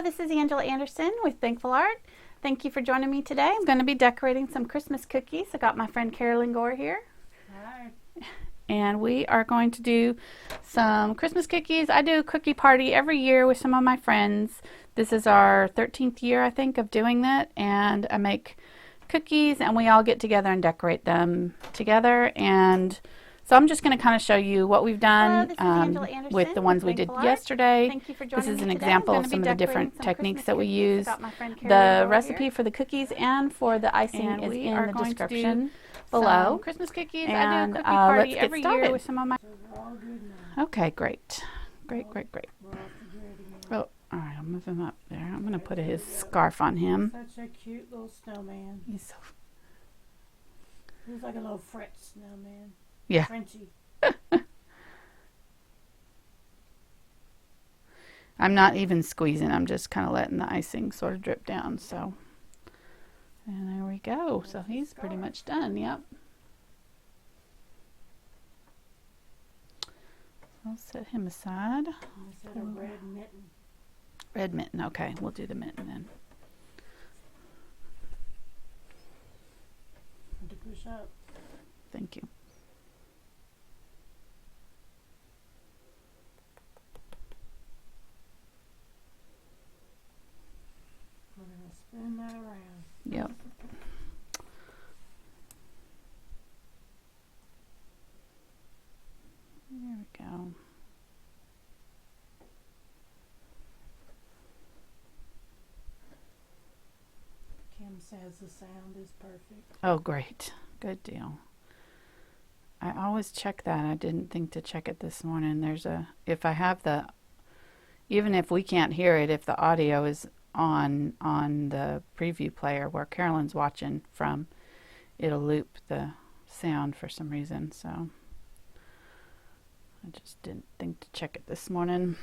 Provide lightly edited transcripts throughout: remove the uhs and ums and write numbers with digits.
this is Angela Anderson with Thankful Art. Thank you for joining me today. I'm going to be decorating some Christmas cookies. I got my friend Carolyn Gore here. Hi. And we are going to do some Christmas cookies. I do a cookie party every year with some of my friends. This is our 13th year, I think, of doing that. And I make cookies and we all get together and decorate them together. And so I'm just going to kind of show you what we've done with the ones we did yesterday. This is an example of some of the different techniques that we use. The recipe for the cookies and for the icing is in the description below. Christmas cookies. I do a cookie party every year with some of my. Okay, great. Great. Oh, all right, I'll move him up there. I'm going to put his scarf on him. Such a cute little snowman. He's like a little French snowman. Yeah. Frenchy. I'm not even squeezing. I'm just kind of letting the icing sort of drip down. So, and there we go. So he's pretty much done. Yep. I'll set him aside. Set a red mitten. Red mitten. Okay, we'll do the mitten then. To push up. Thank you. We're going to spin that around. Yep. There we go. Kim says the sound is perfect. Oh, great. Good deal. I always check that. I didn't think to check it this morning. If I have even if we can't hear it, if the audio is on the preview player where Carolyn's watching from, it'll loop the sound for some reason. So I just didn't think to check it this morning.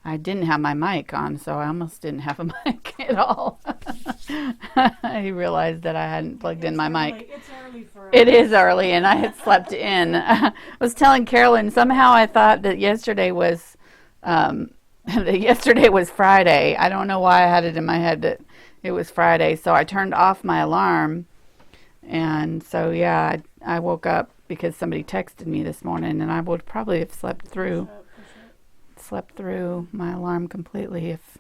I didn't have my mic on, so I almost didn't have a mic at all. I realized that I hadn't plugged in my mic. It's early for us. It is early, and I had slept in. I was telling Carolyn, somehow I thought that yesterday was Friday. I don't know why I had it in my head that it was Friday, so I turned off my alarm. And so, yeah, I woke up because somebody texted me this morning, and I would probably have slept through my alarm completely if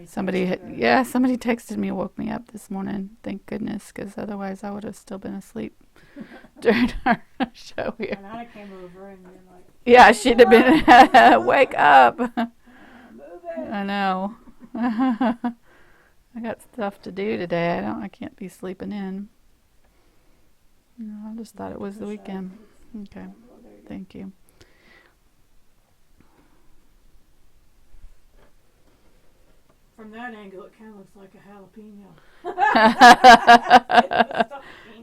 somebody texted me and woke me up this morning. Thank goodness, because otherwise I would have still been asleep during our show here. And I came over and you're like, yeah, she'd have been wake up. Move it. I know. I got stuff to do today. I can't be sleeping in. No, I just thought it was the weekend. Okay. Thank you. From that angle, it kind of looks like a jalapeno.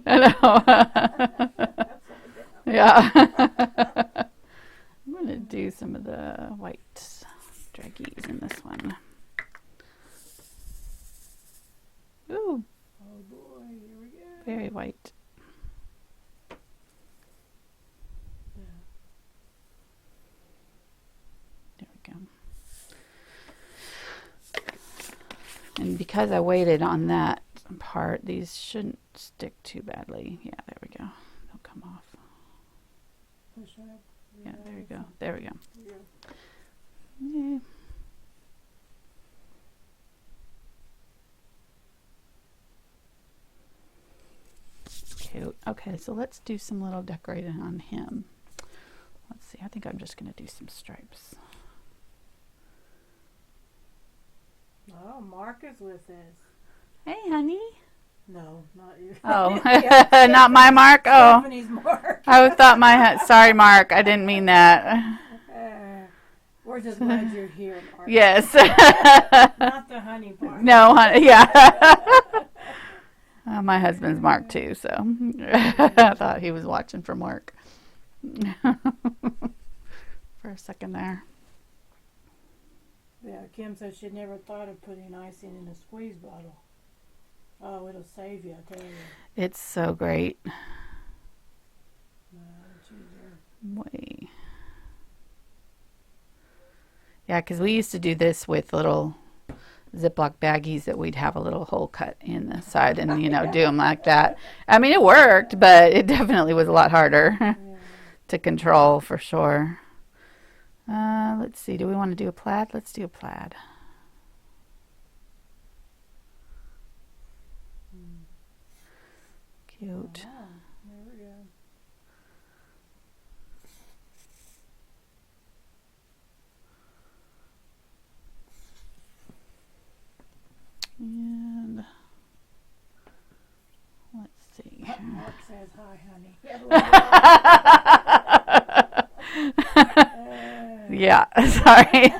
I know. Yeah. I'm going to do some of the white draggies in this one. Ooh. Oh boy, here we go. Very white. Yeah. There we go. And because I waited on that part, these shouldn't stick too badly. Yeah, there we go. They'll come off. Push up. Yeah, there we go. There we go. Yeah. Yeah. Cute. Okay, so let's do some little decorating on him. Let's see. I think I'm just going to do some stripes. Oh, Mark is with us. Hey, honey. No, not you. Oh, not my Mark? Oh. Stephanie's Mark. I thought sorry, Mark. I didn't mean that. We're just glad you're here, Mark. Yes. Not the honey part. No, honey. Yeah. My husband's Mark, too, so I thought he was watching for Mark for a second there. Yeah, Kim said she'd never thought of putting icing in a squeeze bottle. Oh, it'll save you, I tell you. It's so great. Choose your Way. Yeah, because we used to do this with little Ziploc baggies that we'd have a little hole cut in the side and, you know, do them like that. I mean, it worked, but it definitely was a lot harder to control for sure. Let's see. Do we want to do a plaid? Let's do a plaid. Cute. Oh, there we go. And let's see. Mark says hi, honey. Yeah, sorry.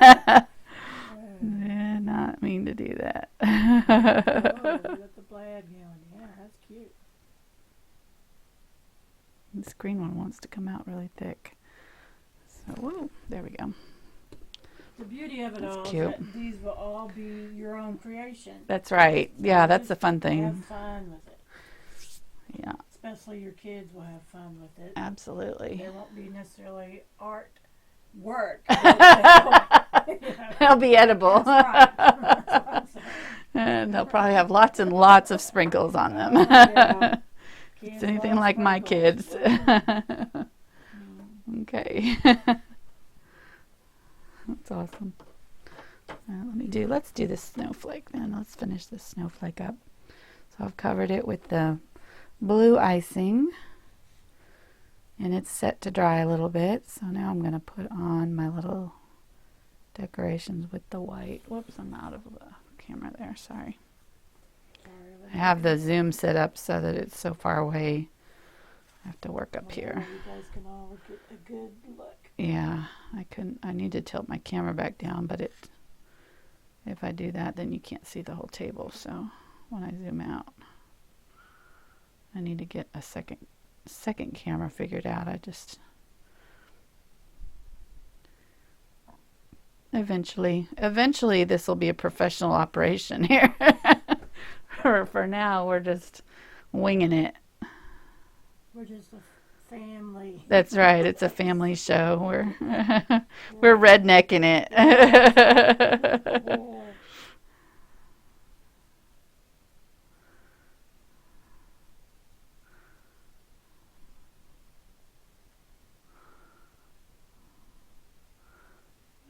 Did not mean to do that. Oh, we got the plaid going. Yeah, that's cute. This green one wants to come out really thick. So, whoa, there we go. The beauty of it That's all cute. is that these will all be your own creation. That's right. Yeah, that's the fun Have thing. fun with it. Yeah, Especially your kids will have fun with it. absolutely. There won't be necessarily art work. They'll be edible. That's right. And they'll probably have lots and lots of sprinkles on them. Yeah. It's Kids anything love like my sprinkles. kids. Okay. That's awesome. Let's do this snowflake then. Let's finish this snowflake up. So I've covered it with the blue icing. And it's set to dry a little bit. So now I'm going to put on my little decorations with the white. Whoops, I'm out of the camera there. Sorry. I have the zoom set up so that it's so far away. I have to work up here. You guys can all get a good look. Yeah, I need to tilt my camera back down, but if I do that, then you can't see the whole table. So when I zoom out, I need to get a second camera figured out. Eventually this will be a professional operation here. For now, we're just winging it. We're just a family. That's right. It's a family show. We're rednecking it.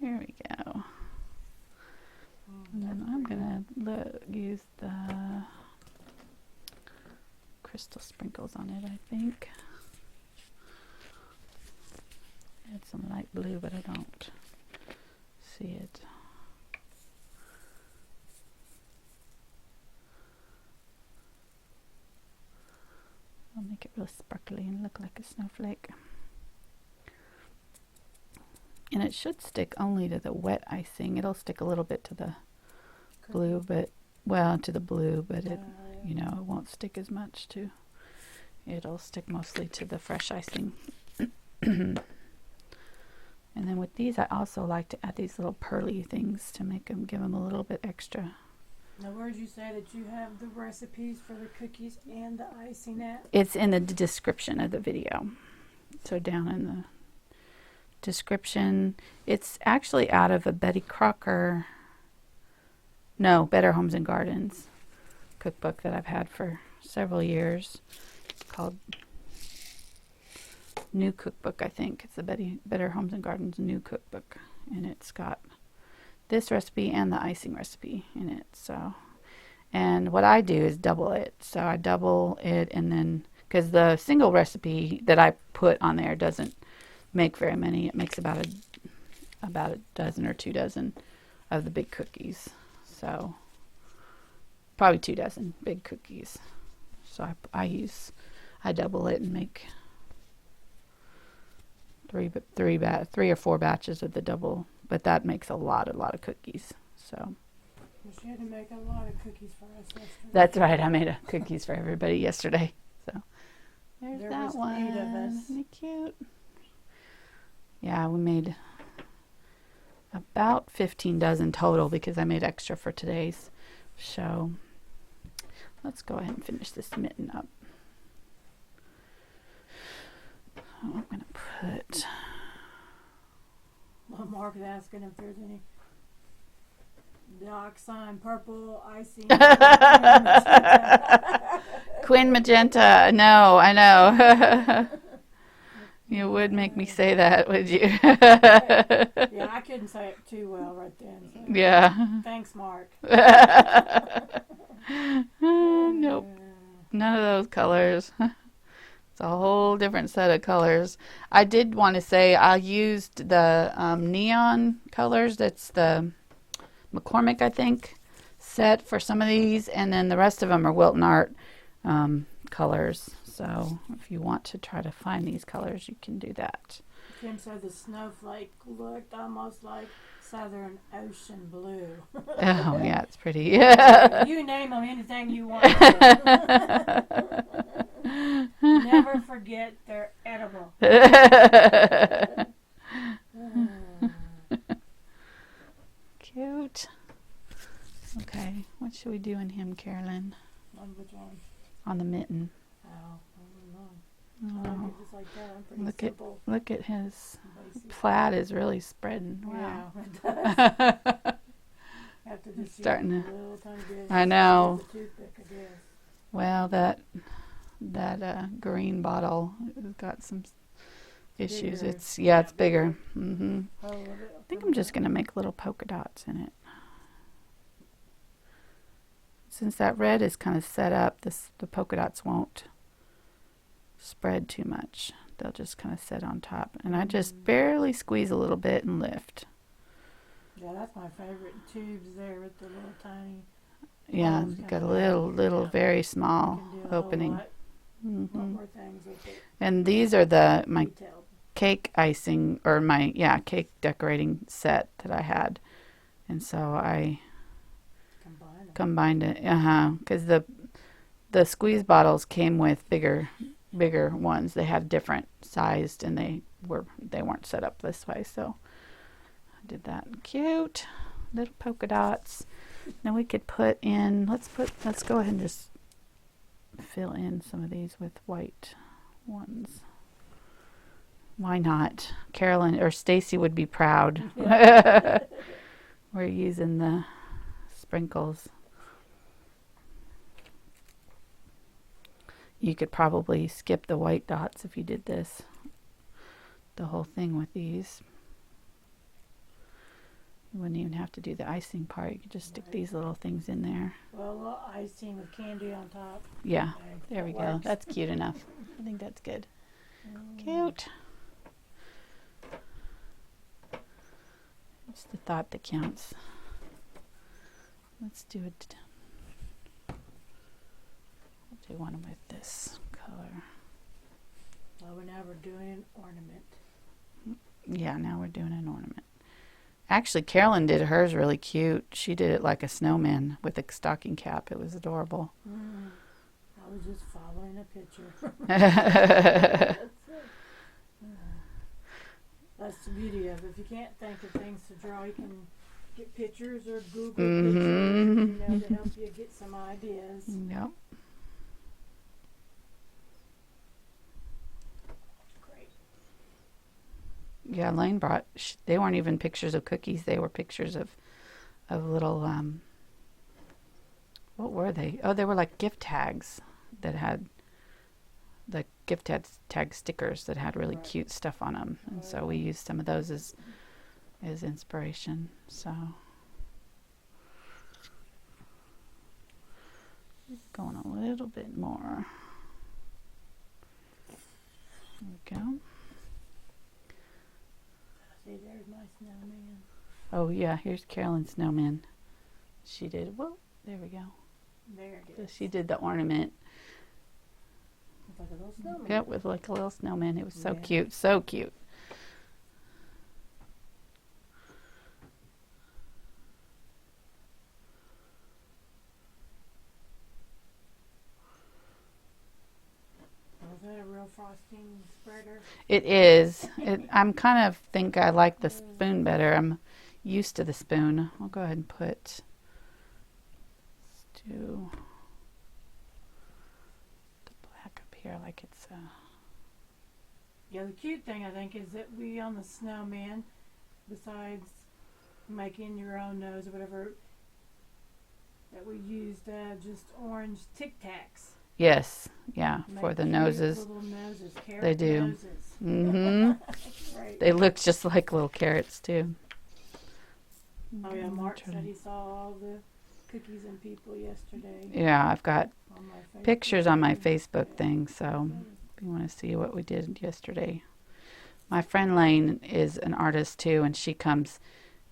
Here we go. And then I'm gonna use the crystal sprinkles on it, I think. Add some light blue, but I don't see it. I'll make it real sparkly and look like a snowflake. And it should stick only to the wet icing. It'll stick a little bit to the blue, but to the blue, but it, you know, it won't stick as much to. It'll stick mostly to the fresh icing. And then with these, I also like to add these little pearly things to give them a little bit extra. Now, where did you say that you have the recipes for the cookies and the icing at? It's in the description of the video. So down in the description, it's actually out of a Betty Crocker, Better Homes and Gardens cookbook that I've had for several years. It's called New Cookbook, I think. It's the Better Homes and Gardens New Cookbook, and it's got this recipe and the icing recipe in it. So, and what I do is double it. So I double it, and then because the single recipe that I put on there doesn't make very many. It makes about a dozen or 2 dozen of the big cookies. So probably 2 dozen big cookies. So I double it and make three or 4 batches of the double, but that makes a lot of cookies. So She had to make a lot of cookies for us yesterday. that's right. I made cookies for everybody yesterday. So there's There that was one. 8 of us. Isn't it cute? Yeah, we made about 15 dozen total because I made extra for today's show. Let's go ahead and finish this mitten up. I'm going to put... Mom Mark is asking if there's any dioxide purple icing. Quin magenta. No, I know. You would make me say that, would you? Yeah, I couldn't say it too well right then. So. Yeah. Thanks, Mark. Nope. None of those colors. It's a whole different set of colors. I did want to say I used the neon colors. That's the McCormick, I think, set for some of these, and then the rest of them are Wilton Art colors. So if you want to try to find these colors, you can do that. Kim said the snowflake looked almost like Southern Ocean blue. Oh, yeah, it's pretty. You name them anything you want. Never forget they're edible. Cute. Okay, what should we do in him, Carolyn? On which one? On the mitten. Oh, I don't know. Oh. I like it just like that. I'm pretty simple. Look at his Basic. plaid is really spreading. Wow. Yeah, it does. Have to just Starting use to. a little tiny bit. I know. Use a toothpick, I guess. Well, that green bottle has got some issues. Bigger. It's bigger. Mm-hmm. Oh, I think I'm just gonna make little polka dots in it. Since that red is kind of set up, the polka dots won't spread too much. They'll just kind of sit on top. And I just barely squeeze a little bit and lift. Yeah, that's my favorite tubes there with the little tiny. Yeah, holes got a coming little out. very You small can do a whole opening. lot Hmm. more things with it. And these are my Detailed. cake icing, or my cake decorating set that I had. And so I combined it, because the squeeze bottles came with bigger ones. They had different sized, and they weren't set up this way, so I did that. Cute little polka dots. Now we could put in, let's go ahead and just fill in some of these with white ones. Why not? Carolyn or Stacy would be proud. We're using the sprinkles. You could probably skip the white dots if you did this, the whole thing with these. You wouldn't even have to do the icing part. You could just stick these little things in there. Well, a little icing with candy on top. Yeah, Okay, there we that go. works. That's cute enough. I think that's good. Cute. It's the thought that counts. Let's do it. I'll do one with this color. Well, now we're doing an ornament. Yeah, now we're doing an ornament. Actually, Carolyn did hers really cute. She did it like a snowman with a stocking cap. It was adorable. I was just following a picture. That's the beauty of it. If you can't think of things to draw, you can get pictures or Google pictures, to help you get some ideas. Yep. Great. Yeah, Lane brought, they weren't even pictures of cookies. They were pictures of little, what were they? Oh, they were like gift tags that had, the gift tag stickers that had really cute stuff on them. And so we used some of those as inspiration. So going a little bit more. There we go. See, there's my snowman. Oh yeah, here's Carolyn's snowman. She did, well, there we go. There it So is. she did the ornament. It's like a little snowman. Yep, with like a little snowman. It was so Yeah. cute, so cute. Was that a real frosting spreader? It is. I'm kind of think I like the spoon better. I'm used to the spoon. I'll go ahead and let's do the black up here like it's Yeah, the cute thing I think is that we on the snowman besides making your own nose or whatever, that we used just orange Tic Tacs. Yes, yeah, Make for the cute noses. little noses, carrot They do. noses. Right. They look just like little carrots too. Oh yeah, Mark said he saw all the cookies and people yesterday. Yeah, I've got On my pictures on my page. Facebook thing, so if you want to see what we did yesterday. My friend Lane is an artist too, and she comes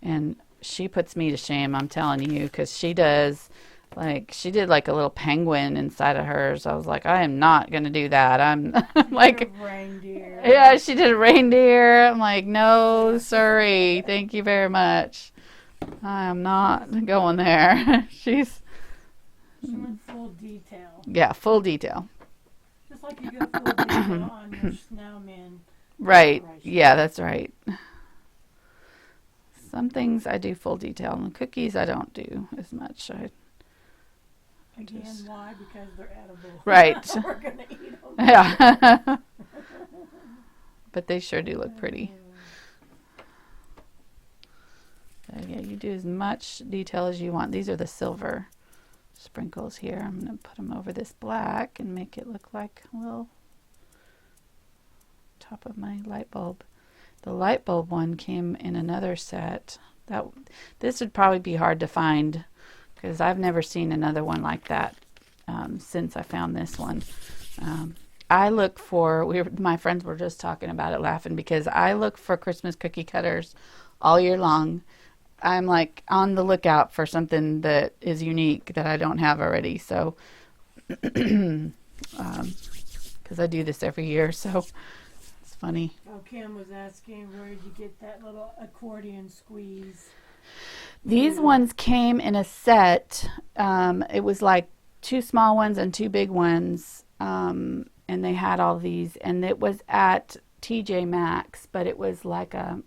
and she puts me to shame, I'm telling you, because she does, like, she did like a little penguin inside of hers. I was like, I am not going to do that. I'm like, A reindeer. yeah, she did a reindeer. I'm like, no, sorry, thank you very much. I am not going there. She went full detail. Yeah, full detail. Just like you go full detail on your snowman. Right. decoration. Yeah, that's right. Some things I do full detail, and cookies I don't do as much. Again, why? Because they're edible. Right. We're going to eat them. Yeah. But they sure do look pretty. Yeah, you do as much detail as you want. These are the silver sprinkles here. I'm going to put them over this black and make it look like a little top of my light bulb. The light bulb one came in another set. This would probably be hard to find because I've never seen another one like that since I found this one. I look for, my friends were just talking about it laughing because I look for Christmas cookie cutters all year long. I'm like on the lookout for something that is unique that I don't have already. So, because I do this every year, so it's funny. Oh, Kim was asking, where did you get that little accordion squeeze? These ones came in a set. It was like 2 small ones and 2 big ones. And they had all these, and it was at TJ Maxx, but it was like a,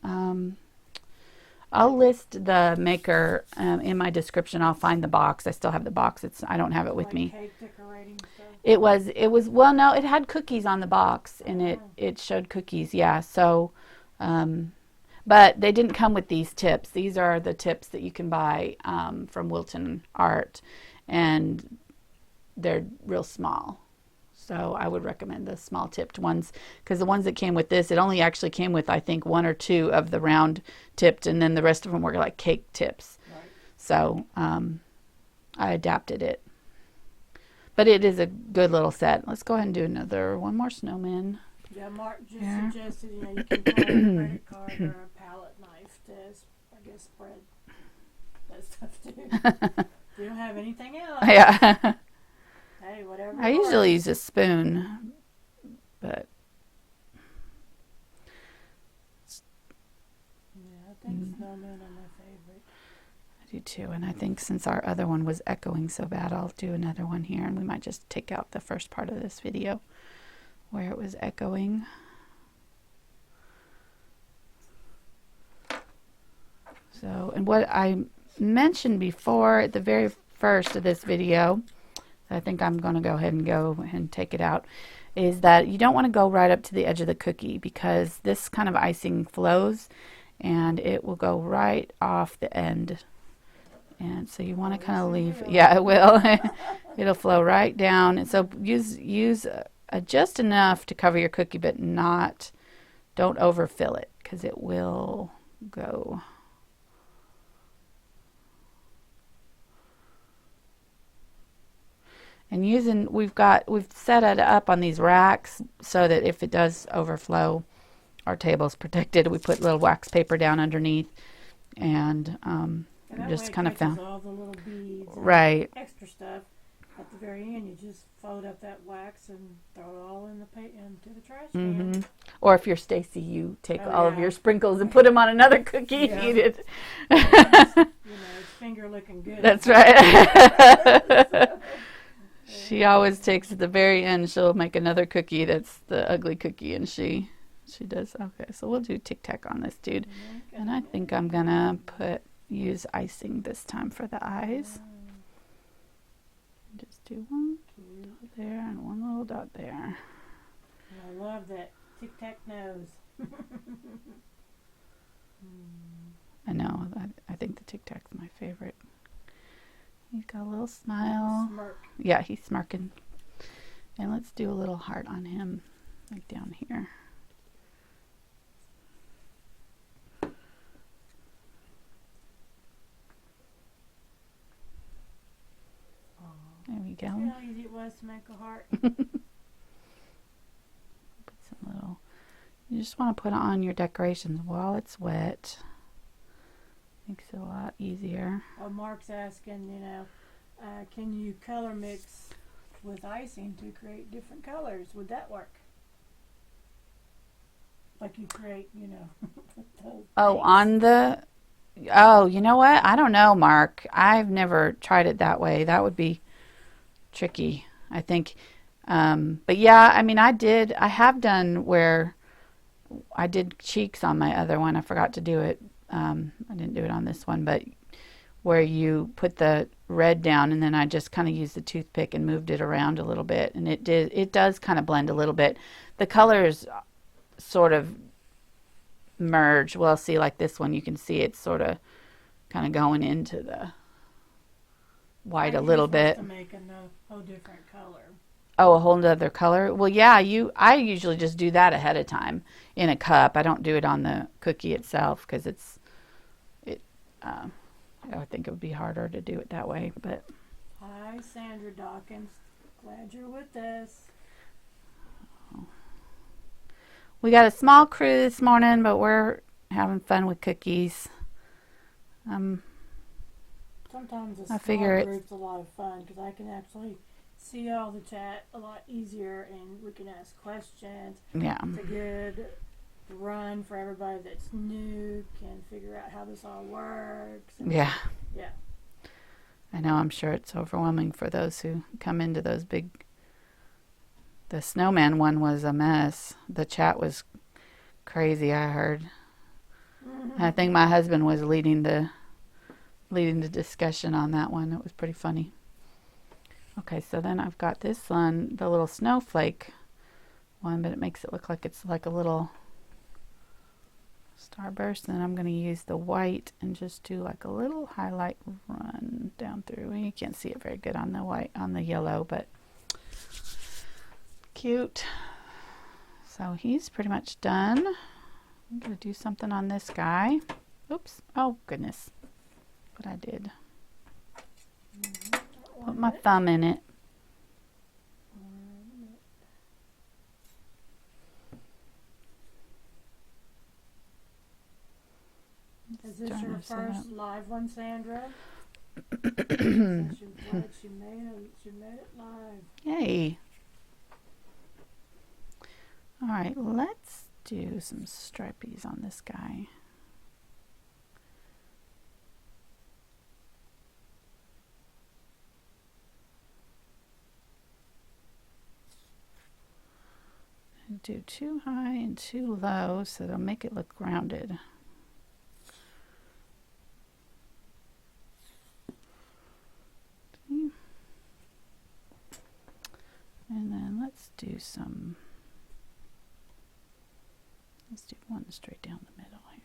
I'll list the maker in my description. I'll find the box. I still have the box. I don't have it with Like me. cake decorating stuff? It was, well, no, it had cookies on the box, and it showed cookies, yeah. So, but they didn't come with these tips. These are the tips that you can buy from Wilton Art, and they're real small. So I would recommend the small tipped ones, because the ones that came with this, it only actually came with, I think, 1 or 2 of the round tipped, and then the rest of them were like cake tips. Right. So I adapted it. But it is a good little set. Let's go ahead and do one more snowman. Yeah, Mark just suggested, you can buy a credit card or a palette knife to, I guess, spread that stuff too. We don't have anything else. Yeah. Hey, whatever. I usually use a spoon, but yeah, I think snowmen are my favorite. I do too. And I think since our other one was echoing so bad, I'll do another one here, and we might just take out the first part of this video where it was echoing. So, and what I mentioned before at the very first of this video, I think I'm going to go ahead and take it out, is that you don't want to go right up to the edge of the cookie, because this kind of icing flows and it will go right off the end. And so you want to kind of leave, yeah, it will. It'll flow right down. And so use just enough to cover your cookie, but don't overfill it, because it will go. And we've set it up on these racks so that if it does overflow, our table's protected. We put little wax paper down underneath, and just kind of found all the little beads, right, extra stuff. At the very end, you just fold up that wax and throw it all into the trash can. Or if you're Stacy, you take all of your sprinkles and put them on another cookie and eat it. It's finger looking good. That's right. She always takes at the very end, she'll make another cookie that's the ugly cookie, and she does. Okay, so we'll do Tic Tac on this dude. And I think I'm gonna use icing this time for the eyes. Just do one dot there and one little dot there. I love that Tic Tac nose. I know. I think the Tic Tac's my favorite. He's got a little smile. Smirk. Yeah, he's smirking. And let's do a little heart on him, like down here. There we go. See how easy it was to make a heart? Put some little. You just want to put on your decorations while it's wet. Makes it a lot easier. Oh, Mark's asking, can you color mix with icing to create different colors? Would that work? Like you create, those Oh, things. on the. Oh, you know what? I don't know, Mark. I've never tried it that way. That would be tricky, I think. But yeah, I mean, I have done where I did cheeks on my other one. I forgot to do it. I didn't do it on this one, but where you put the red down and then I just kind of used the toothpick and moved it around a little bit, and it does kind of blend a little bit. The colors sort of merge. Well, see, like this one, you can see it's sort of kind of going into the white a little bit. To make a whole different color. Oh, a whole other color? Well, yeah, I usually just do that ahead of time in a cup. I don't do it on the cookie itself because I think it would be harder to do it that way. But hi, Sandra Dawkins. Glad you're with us. we got a small crew this morning, but we're having fun with cookies. Sometimes I a figure small group's a lot of fun because I can actually see all the chat a lot easier, and we can ask questions. Yeah. It's a good run for everybody that's new, can figure out how this all works. Yeah. Yeah. I know, I'm sure it's overwhelming for those who come into those big. The snowman one was a mess. The chat was crazy, I heard. Mm-hmm. I think my husband was leading the discussion on that one. It was pretty funny. Okay, so then I've got this one, the little snowflake one, but it makes it look like it's like a little starburst. And then I'm going to use the white and just do like a little highlight run down through. You can't see it very good on the white, on the yellow, but cute. So he's pretty much done. I'm going to do something on this guy. Oops. Oh, goodness. What I did. Put my thumb in it. Is this your first live one, Sandra? She made it live. Yay. All right, let's do some stripies on this guy. Do too high and too low so they'll make it look rounded. Okay. And then let's do one straight down the middle here.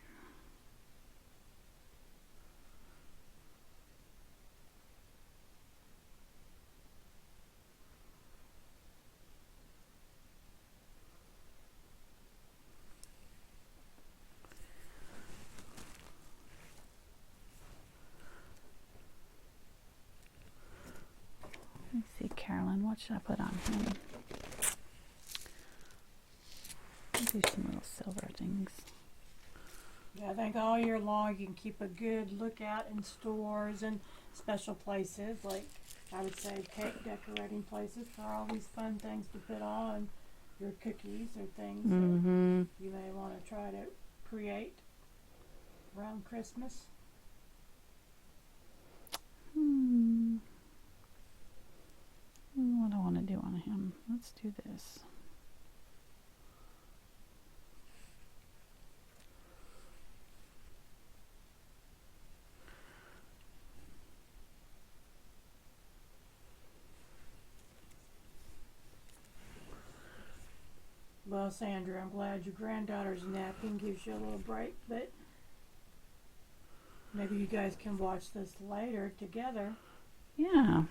Let's see, Carolyn, what should I put on him? I'll do some little silver things. Yeah, I think all year long you can keep a good lookout in stores and special places, like I would say cake decorating places, for all these fun things to put on your cookies or things that you may want to try to create around Christmas. What do I want to do on him? Let's do this. Well, Sandra, I'm glad your granddaughter's napping, gives you a little break, but Maybe you guys can watch this later together Yeah.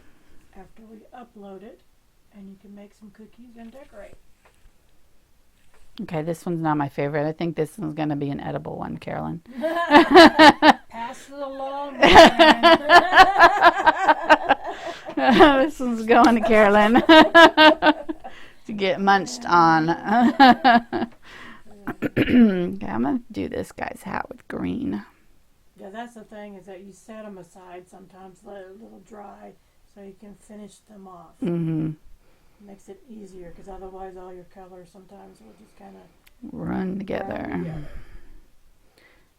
after we upload it, and you can make some cookies and decorate. Okay, this one's not my favorite. I think this one's going to be an edible one, Carolyn. Pass it along. This one's going to Carolyn to get munched on. Okay, I'm going to do this guy's hat with green. Yeah, that's the thing, is that you set them aside sometimes, let it a little dry, so you can finish them off. Mm-hmm. Makes it easier, because otherwise all your colors sometimes will just kind of Run together. run together.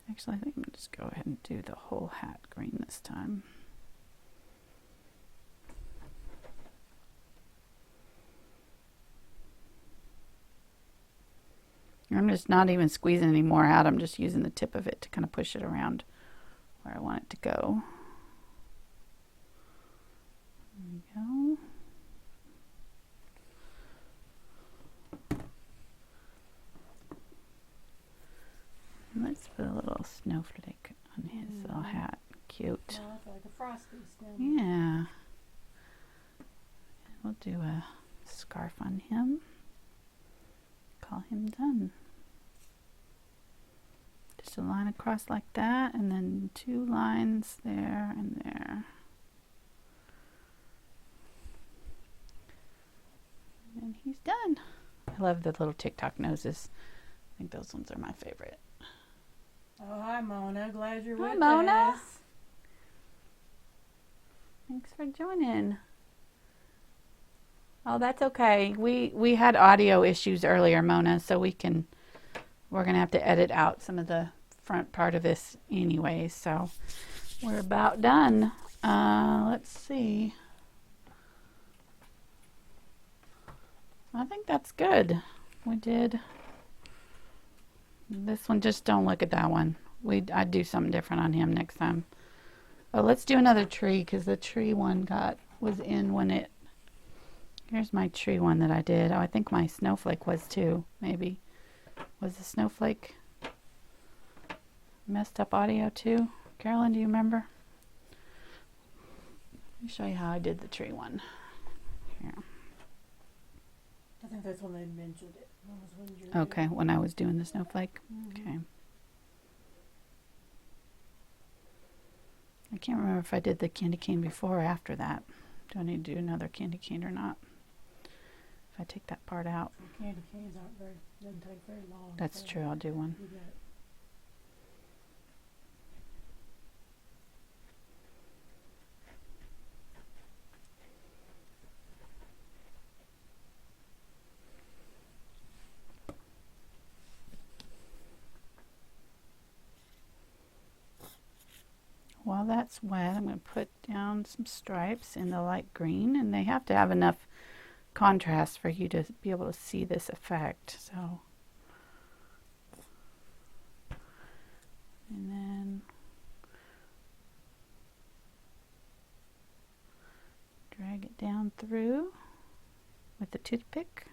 Actually, I think I'm going to just go ahead and do the whole hat green this time. I'm just not even squeezing any more out. I'm just using the tip of it to kind of push it around where I want it to go. There we go. Let's put a little snowflake on his little hat. Cute. Oh, it's like a frosty stem. Yeah. We'll do a scarf on him. Call him done. Just a line across like that, and then 2 lines there and there. And he's done. I love the little TikTok noses. I think those ones are my favorite. Oh, hi Mona. Glad you're Hi, with Mona. us. Thanks for joining. Oh, that's okay. We had audio issues earlier, Mona, so we're gonna have to edit out some of the front part of this anyway. So we're about done. Let's see. I think that's good. We did this one. Just don't look at that one. I'd do something different on him next time. Oh, let's do another tree, because the tree one was in when it. Here's my tree one that I did. Oh, I think my snowflake was too. Maybe was the snowflake messed up audio too? Carolyn, do you remember? Let me show you how I did the tree one. Here. I think that's when they mentioned it. That was when you were Okay, when I was doing the snowflake. Okay. I can't remember if I did the candy cane before or after that. Do I need to do another candy cane or not? If I take that part out. The candy canes doesn't take very long. That's so true, I'll do one. you got it. While that's wet, I'm going to put down some stripes in the light green, and they have to have enough contrast for you to be able to see this effect. So, and then drag it down through with the toothpick.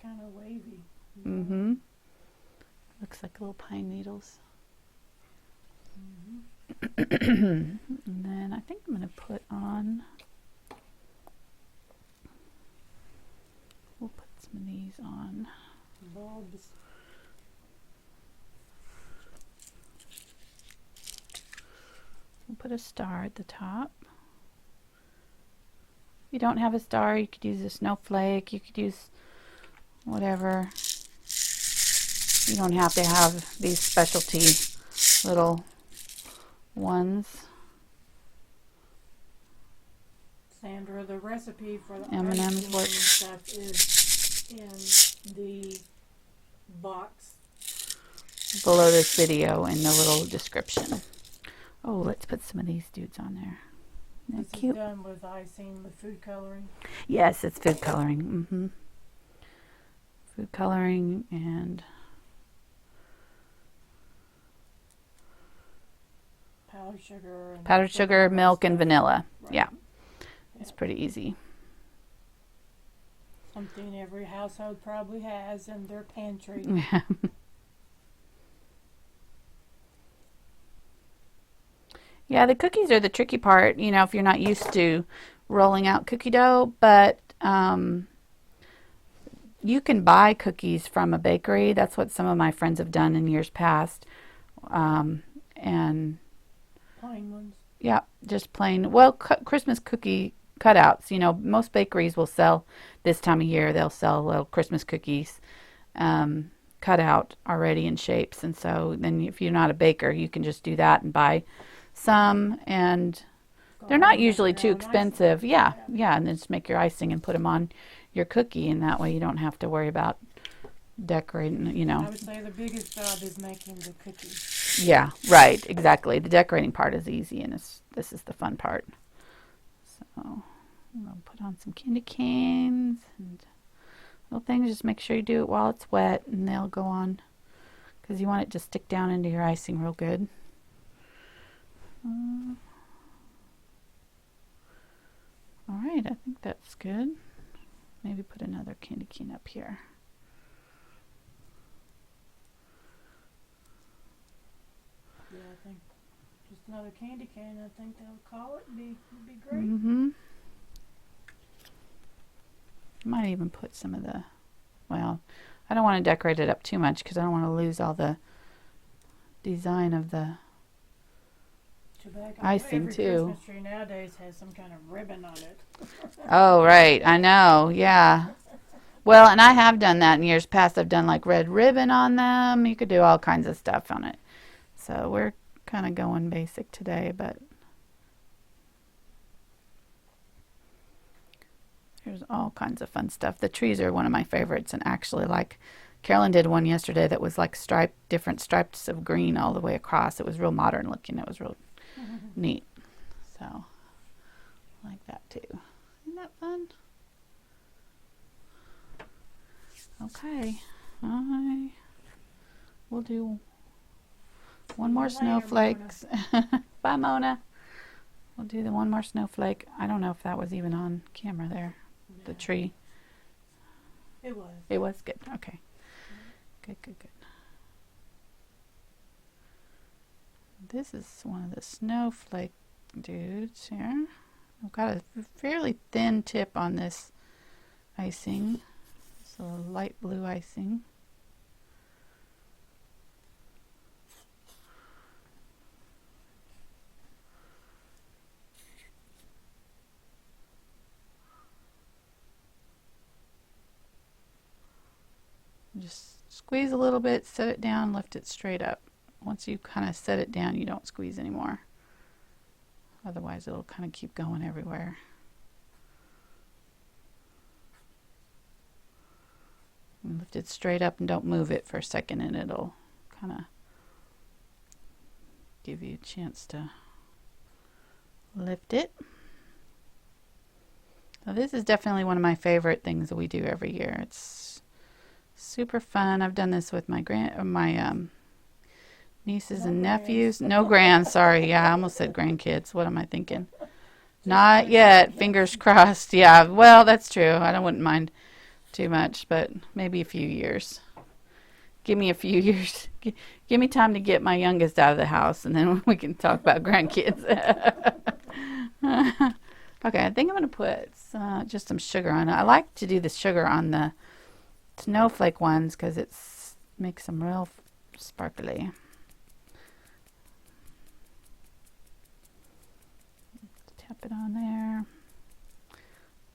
Kind of wavy. Mm-hmm. Looks like little pine needles. And then I think I'm going to put on, we'll put some of these on. Bulbs. We'll put a star at the top. If you don't have a star, you could use a snowflake, you could use whatever. You don't have to have these specialty little ones. Sandra, the recipe for the M&Ms icing work. and stuff is in the box. Below this video in the little description. Oh, let's put some of these dudes on there. Isn't This that is cute? done with icing, with food coloring. Yes, it's food coloring. Mm-hmm. Food coloring and Powdered sugar, milk, and vanilla. Right. Yeah, it's pretty easy. Something every household probably has in their pantry. Yeah. Yeah, the cookies are the tricky part, you know, if you're not used to rolling out cookie dough, but you can buy cookies from a bakery. That's what some of my friends have done in years past. And Plain ones. yeah, just plain, well, Christmas cookie cutouts. You know, most bakeries will sell this time of year, they'll sell little Christmas cookies cut out already in shapes. And so then if you're not a baker, you can just do that and buy some. And they're not usually too expensive. Yeah, yeah, and then just make your icing and put them on your cookie, and that way you don't have to worry about decorating, you know. I would say the biggest job is making the cookies. Yeah, right, exactly. The decorating part is easy, and this is the fun part. So I'll put on some candy canes and little things. Just make sure you do it while it's wet, and they'll go on, because you want it to stick down into your icing real good. All right, I think that's good. Maybe put another candy cane up here. Yeah, I think just another candy cane. I think they'll call it. Would be great. Mm-hmm. Might even put some of the, well, I don't want to decorate it up too much because I don't want to lose all the design of the icing too. Every Christmas tree nowadays has some kind of ribbon on it. Oh, right. I know. Yeah. Well, and I have done that in years past. I've done like red ribbon on them. You could do all kinds of stuff on it. So we're kind of going basic today, but there's all kinds of fun stuff. The trees are one of my favorites, and actually, like, Carolyn did one yesterday that was like different stripes of green all the way across. It was real modern looking. It was real neat. So I like that too. Isn't that fun? Okay. We'll do one more snowflakes. Bye, Mona. We'll do the one more snowflake. I don't know if that was even on camera there. Yeah. The tree. It was. It was good. Okay. Good. This is one of the snowflake dudes here. I've got a fairly thin tip on this icing. It's a light blue icing. Just squeeze a little bit, set it down, lift it straight up. Once you kind of set it down, you don't squeeze anymore. Otherwise, it'll kind of keep going everywhere. And lift it straight up and don't move it for a second, and it'll kind of give you a chance to lift it. So this is definitely one of my favorite things that we do every year. It's super fun. I've done this with my nieces and nephews. No grands, sorry. Yeah, I almost said grandkids. What am I thinking? Not yet. Fingers crossed. Yeah, well, that's true. I wouldn't mind too much, but maybe a few years. Give me a few years. Give me time to get my youngest out of the house, and then we can talk about grandkids. Okay, I think I'm going to put just some sugar on it. I like to do the sugar on the snowflake ones because it makes them real sparkly. Tap it on there.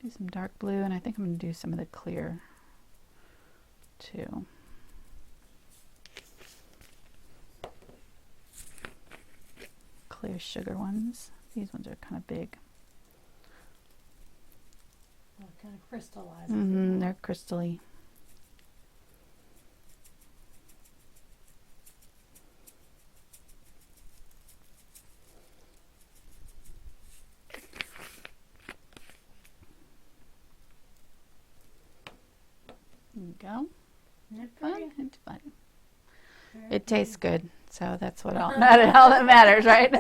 Do some dark blue, and I think I'm going to do some of the clear too. Clear sugar ones. These ones are kind of big. Well, it kind of crystallizes. They're crystally. There you go. Fun. It's fun. It tastes good, so that's what all that matters, right?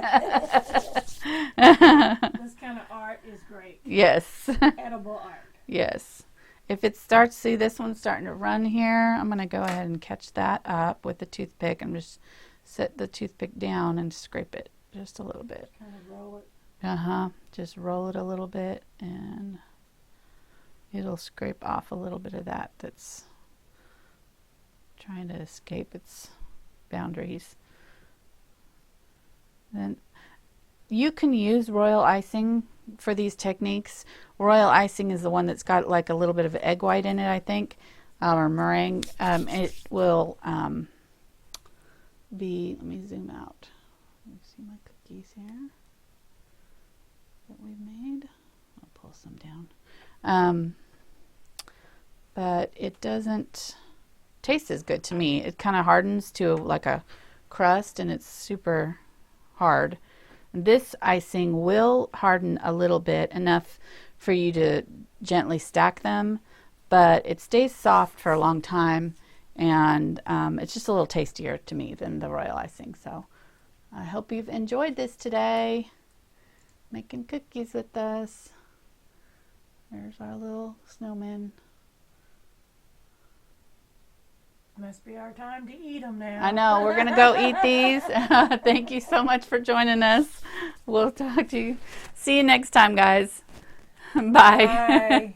This kind of art is great. Yes. Edible art. Yes. if it starts, see this one's starting to run here, I'm going to go ahead and catch that up with the toothpick and just set the toothpick down and scrape it just a little bit. Kind of roll it. Just roll it a little bit and it'll scrape off a little bit of that that's trying to escape its boundaries. Then you can use royal icing for these techniques. Royal icing is the one that's got like a little bit of egg white in it, I think, or meringue. It will be, let me zoom out. Let me see my cookies here that we've made. I'll pull some down. But it doesn't taste as good to me. It kind of hardens to like a crust and it's super hard. This icing will harden a little bit, enough for you to gently stack them, but it stays soft for a long time, and it's just a little tastier to me than the royal icing. So I hope you've enjoyed this today, making cookies with us. There's our little snowman. Must be our time to eat them now. I know, we're going to go eat these. Thank you so much for joining us. We'll talk to you. See you next time, guys. Bye. Bye.